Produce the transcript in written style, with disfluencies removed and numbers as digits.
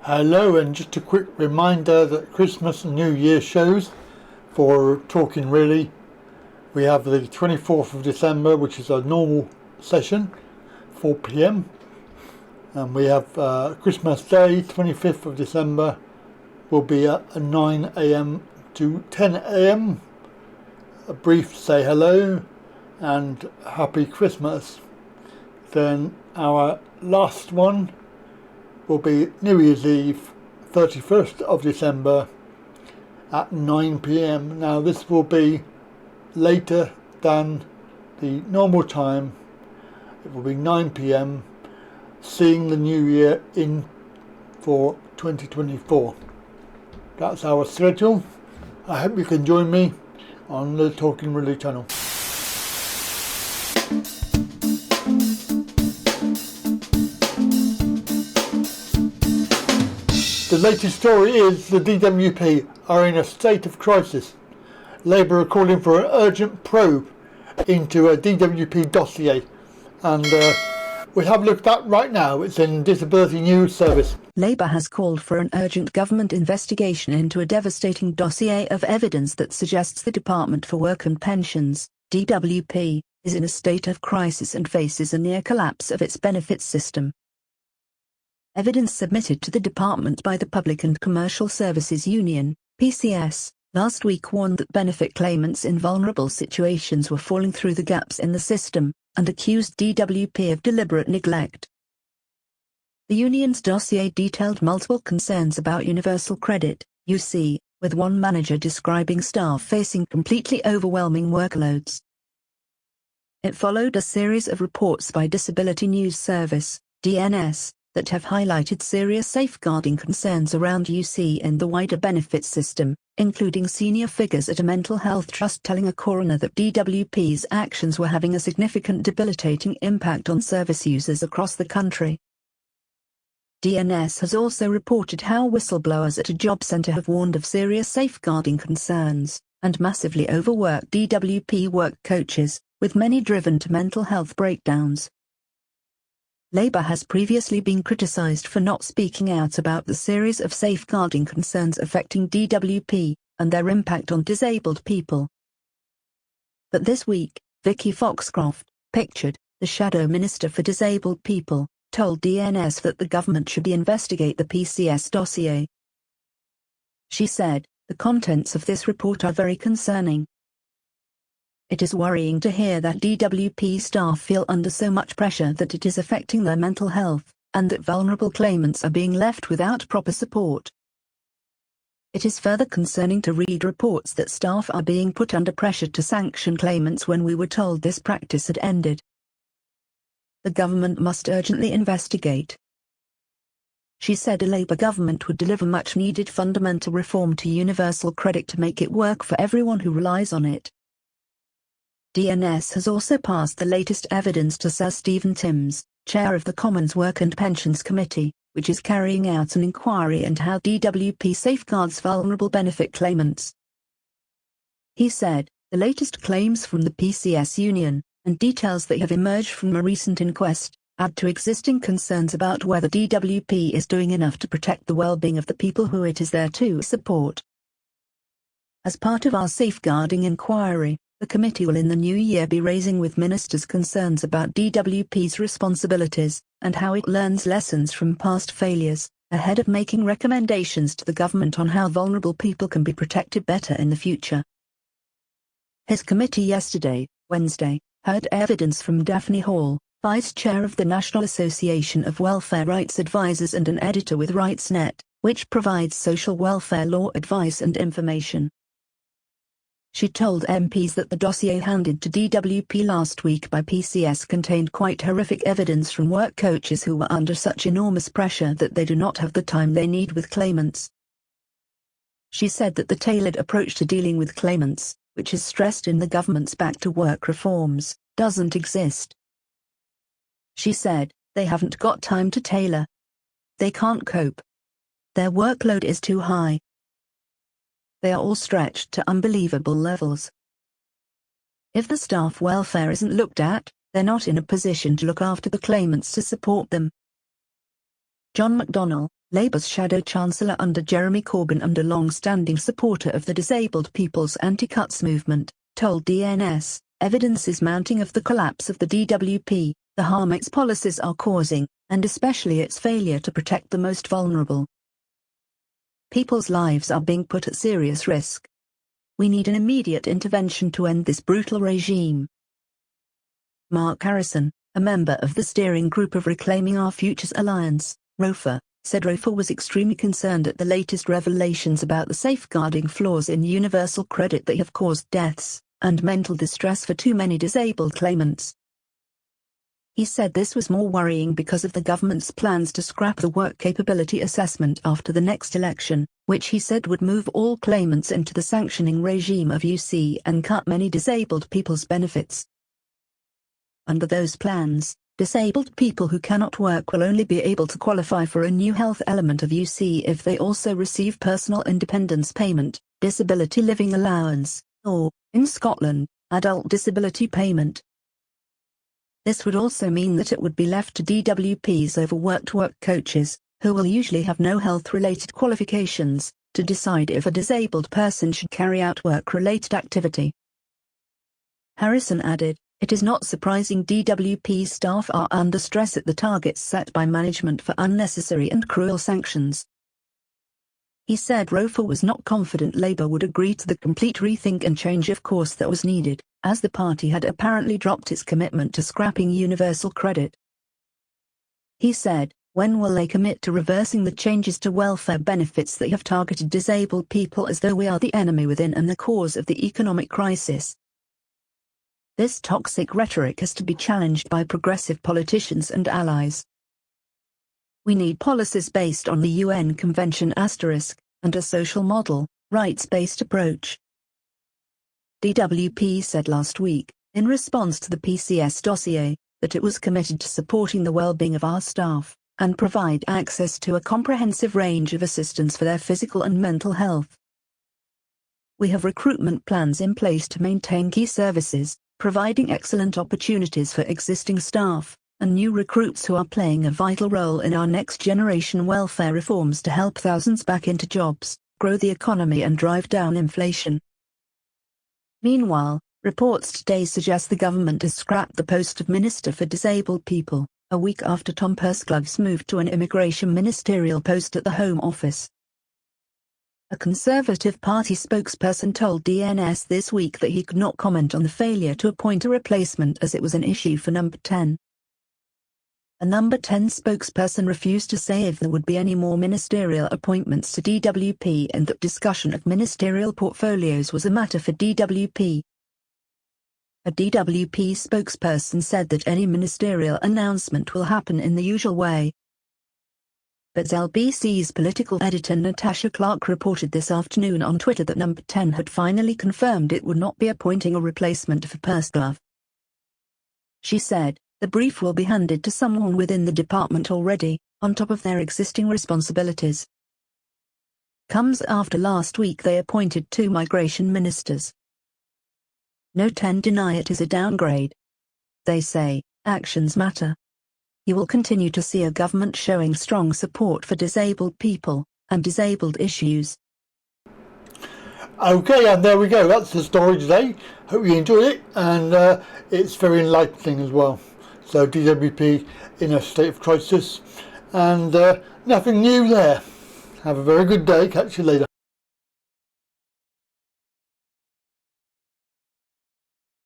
Hello, and just a quick reminder that Christmas and New Year shows for Talking Really. We have the 24th of December, which is a normal session, 4 p.m. And we have Christmas Day, 25th of December, will be at 9 a.m. to 10 a.m. A brief say hello and Happy Christmas. Then our last one will be New Year's Eve, 31st of December at 9 p.m. Now this will be later than the normal time. It will be 9 p.m. seeing the new year in for 2024. That's our schedule. I hope you can join me on the Talking Really channel. The latest story is the DWP are in a state of crisis. Labour are calling for an urgent probe into a DWP dossier, and we have looked at right now. It's in Disability News Service. Labour has called for an urgent government investigation into a devastating dossier of evidence that suggests the Department for Work and Pensions, DWP, is in a state of crisis and faces a near collapse of its benefits system. Evidence submitted to the department by the Public and Commercial Services Union, PCS, last week warned that benefit claimants in vulnerable situations were falling through the gaps in the system, and accused DWP of deliberate neglect. The union's dossier detailed multiple concerns about universal credit, UC, with one manager describing staff facing completely overwhelming workloads. It followed a series of reports by Disability News Service, DNS, that have highlighted serious safeguarding concerns around UC in the wider benefits system, including senior figures at a mental health trust telling a coroner that DWP's actions were having a significant debilitating impact on service users across the country. DNS has also reported how whistleblowers at a job centre have warned of serious safeguarding concerns, and massively overworked DWP work coaches, with many driven to mental health breakdowns. Labour has previously been criticised for not speaking out about the series of safeguarding concerns affecting DWP, and their impact on disabled people. But this week, Vicky Foxcroft, pictured, the Shadow Minister for Disabled People, told DNS that the government should investigate the PCS dossier. She said, "The contents of this report are very concerning. It is worrying to hear that DWP staff feel under so much pressure that it is affecting their mental health, and that vulnerable claimants are being left without proper support. It is further concerning to read reports that staff are being put under pressure to sanction claimants when we were told this practice had ended. The government must urgently investigate." She said a Labour government would deliver much-needed fundamental reform to universal credit to make it work for everyone who relies on it. DNS has also passed the latest evidence to Sir Stephen Timms, chair of the Commons Work and Pensions Committee, which is carrying out an inquiry into how DWP safeguards vulnerable benefit claimants. He said, "The latest claims from the PCS union, and details that have emerged from a recent inquest, add to existing concerns about whether DWP is doing enough to protect the well-being of the people who it is there to support. As part of our safeguarding inquiry, the committee will in the new year be raising with ministers concerns about DWP's responsibilities, and how it learns lessons from past failures, ahead of making recommendations to the government on how vulnerable people can be protected better in the future." His committee yesterday, Wednesday, heard evidence from Daphne Hall, Vice Chair of the National Association of Welfare Rights Advisors and an editor with RightsNet, which provides social welfare law advice and information. She told MPs that the dossier handed to DWP last week by PCS contained quite horrific evidence from work coaches who were under such enormous pressure that they do not have the time they need with claimants. She said that the tailored approach to dealing with claimants, which is stressed in the government's back-to-work reforms, doesn't exist. She said, "They haven't got time to tailor. They can't cope. Their workload is too high. They are all stretched to unbelievable levels. If the staff welfare isn't looked at, they're not in a position to look after the claimants to support them." John McDonnell, Labour's Shadow Chancellor under Jeremy Corbyn and a long-standing supporter of the disabled people's anti-cuts movement, told DNS, evidence is mounting of the collapse of the DWP, the harm its policies are causing, and especially its failure to protect the most vulnerable. People's lives are being put at serious risk. We need an immediate intervention to end this brutal regime. Mark Harrison, a member of the steering group of Reclaiming Our Futures Alliance, ROFA, said ROFA was extremely concerned at the latest revelations about the safeguarding flaws in universal credit that have caused deaths and mental distress for too many disabled claimants. He said this was more worrying because of the government's plans to scrap the work capability assessment after the next election, which he said would move all claimants into the sanctioning regime of UC and cut many disabled people's benefits. Under those plans, disabled people who cannot work will only be able to qualify for a new health element of UC if they also receive personal independence payment, disability living allowance, or, in Scotland, adult disability payment. This would also mean that it would be left to DWP's overworked work coaches, who will usually have no health-related qualifications, to decide if a disabled person should carry out work-related activity. Harrison added, "It is not surprising DWP staff are under stress at the targets set by management for unnecessary and cruel sanctions." He said ROFA was not confident Labour would agree to the complete rethink and change of course that was needed, as the party had apparently dropped its commitment to scrapping universal credit. He said, "When will they commit to reversing the changes to welfare benefits that have targeted disabled people as though we are the enemy within and the cause of the economic crisis?" This toxic rhetoric is to be challenged by progressive politicians and allies. We need policies based on the UN Convention *, and a social model, rights-based approach. DWP said last week, in response to the PCS dossier, that it was committed to supporting the well-being of our staff, and provide access to a comprehensive range of assistance for their physical and mental health. We have recruitment plans in place to maintain key services, providing excellent opportunities for existing staff and new recruits who are playing a vital role in our next-generation welfare reforms to help thousands back into jobs, grow the economy and drive down inflation. Meanwhile, reports today suggest the government has scrapped the post of Minister for Disabled People, a week after Tom Purseglove moved to an immigration ministerial post at the Home Office. A Conservative Party spokesperson told DNS this week that he could not comment on the failure to appoint a replacement as it was an issue for Number 10. A Number 10 spokesperson refused to say if there would be any more ministerial appointments to DWP and that discussion of ministerial portfolios was a matter for DWP. A DWP spokesperson said that any ministerial announcement will happen in the usual way. But LBC's political editor Natasha Clark reported this afternoon on Twitter that Number 10 had finally confirmed it would not be appointing a replacement for Purseglove. She said, "The brief will be handed to someone within the department already, on top of their existing responsibilities." Comes after last week they appointed 2 migration ministers. No 10 deny it is a downgrade. They say, actions matter. You will continue to see a government showing strong support for disabled people and disabled issues. Okay, and there we go. That's the story today. Hope you enjoyed it, and it's very enlightening as well. So DWP in a state of crisis, and nothing new there. Have a very good day. Catch you later.